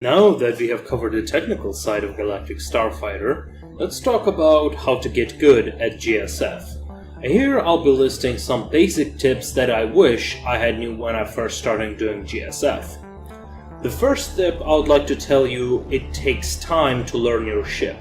Now that we have covered the technical side of Galactic Starfighter, let's talk about how to get good at GSF. Here I'll be listing some basic tips that I wish I had knew when I first started doing GSF. The first tip I would like to tell you, it takes time to learn your ship.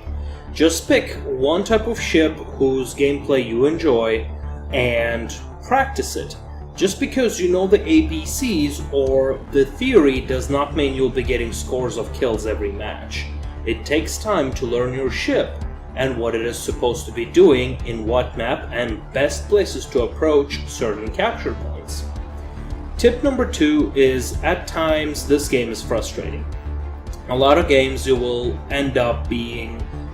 Just pick one type of ship whose gameplay you enjoy and practice it. Just because you know the ABCs or the theory does not mean you'll be getting scores of kills every match. It takes time to learn your ship and what it is supposed to be doing in what map and best places to approach certain capture points. Tip number 2 is at times this game is frustrating. A lot of games it will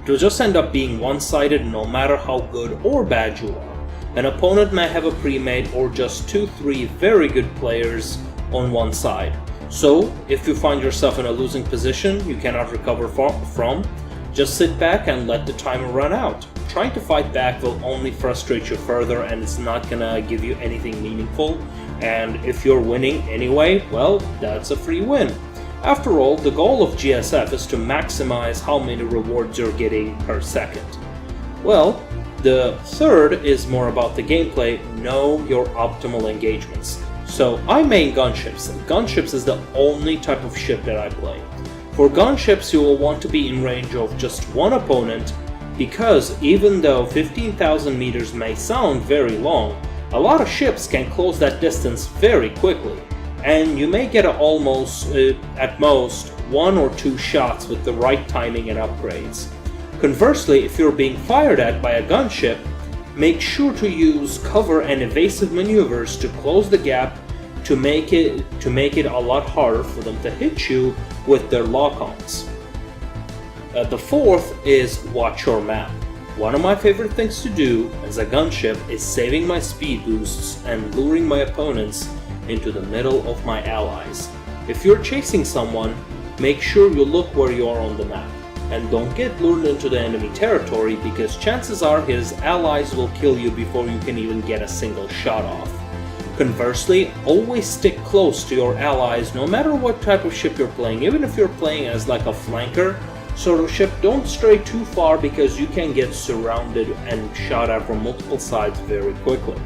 just end up being one-sided no matter how good or bad you are. An opponent may have a pre-made or just 2-3 very good players on one side. So, if you find yourself in a losing position you cannot recover from, just sit back and let the timer run out. Trying to fight back will only frustrate you further and it's not gonna give you anything meaningful. And if you're winning anyway, well, that's a free win. After all, the goal of GSF is to maximize how many rewards you're getting per second. Well, the third is more about the gameplay. Know your optimal engagements. So I main gunships. Gunships is the only type of ship that I play. For gunships you will want to be in range of just one opponent because even though 15,000 meters may sound very long, a lot of ships can close that distance very quickly and you may get at most 1 or 2 shots with the right timing and upgrades. Conversely, if you're being fired at by a gunship, make sure to use cover and evasive maneuvers to close the gap to make it a lot harder for them to hit you with their lock-ons. The fourth is watch your map. One of my favorite things to do as a gunship is saving my speed boosts and luring my opponents into the middle of my allies. If you're chasing someone, make sure you look where you are on the map. And don't get lured into the enemy territory because chances are his allies will kill you before you can even get a single shot off. Conversely, always stick close to your allies no matter what type of ship you're playing. Even if you're playing as like a flanker sort of ship, don't stray too far because you can get surrounded and shot at from multiple sides very quickly.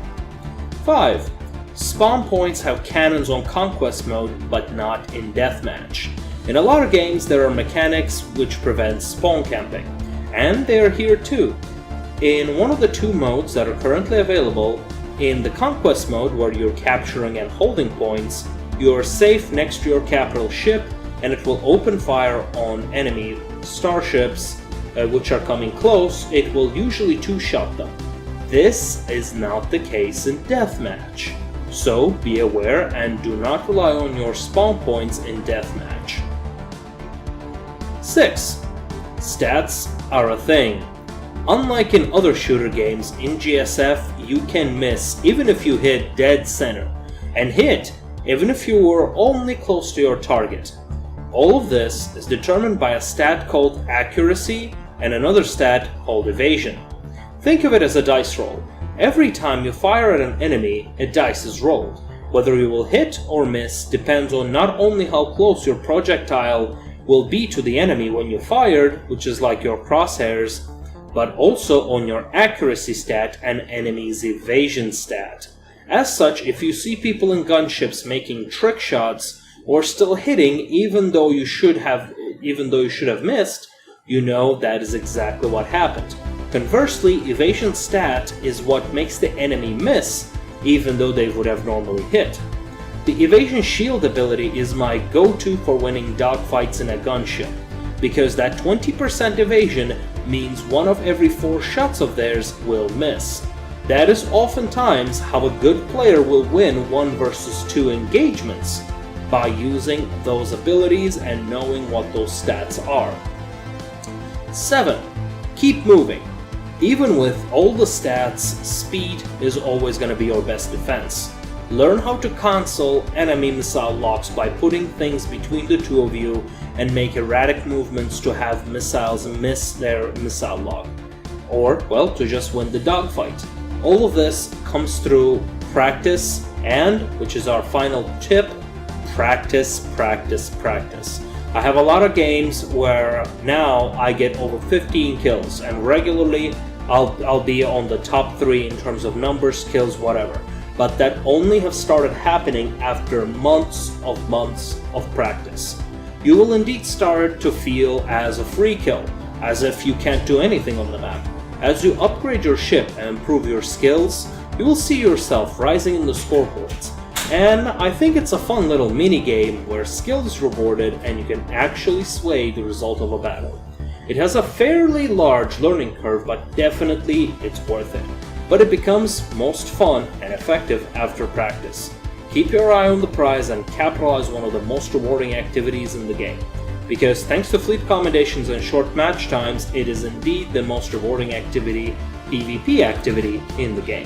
5. Spawn points have cannons on conquest mode but not in deathmatch. In a lot of games there are mechanics which prevent spawn camping, and they are here too. In one of the 2 modes that are currently available, in the conquest mode where you're capturing and holding points, you are safe next to your capital ship and it will open fire on enemy starships which are coming close. It will usually 2-shot them. This is not the case in deathmatch, so be aware and do not rely on your spawn points in deathmatch. 6. Stats are a thing. Unlike in other shooter games, in GSF you can miss even if you hit dead center, and hit even if you were only close to your target. All of this is determined by a stat called accuracy and another stat called evasion. Think of it as a dice roll. Every time you fire at an enemy, a dice is rolled. Whether you will hit or miss depends on not only how close your projectile will be to the enemy when you fired, which is like your crosshairs, but also on your accuracy stat and enemy's evasion stat. As such, if you see people in gunships making trick shots or still hitting even though you should have missed, you know that is exactly what happened. Conversely, evasion stat is what makes the enemy miss even though they would have normally hit. The evasion shield ability is my go-to for winning dogfights in a gunship, because that 20% evasion means 1 of every 4 shots of theirs will miss. That is oftentimes how a good player will win 1 versus 2 engagements, by using those abilities and knowing what those stats are. 7. Keep moving. Even with all the stats, speed is always going to be your best defense. Learn how to cancel enemy missile locks by putting things between the 2 of you and make erratic movements to have missiles miss their missile lock. Or, well, to just win the dogfight. All of this comes through practice and, which is our final tip, practice, practice, practice. I have a lot of games where now I get over 15 kills, and regularly I'll be on the top 3 in terms of numbers, kills, whatever. But that only have started happening after months of practice. You will indeed start to feel as a free kill, as if you can't do anything on the map. As you upgrade your ship and improve your skills, you will see yourself rising in the scoreboards. And I think it's a fun little mini game where skill is rewarded and you can actually sway the result of a battle. It has a fairly large learning curve, but definitely it's worth it. But it becomes most fun and effective after practice. Keep your eye on the prize and capitalize one of the most rewarding activities in the game. Because thanks to fleet commendations and short match times, it is indeed the most rewarding activity, PvP activity, in the game.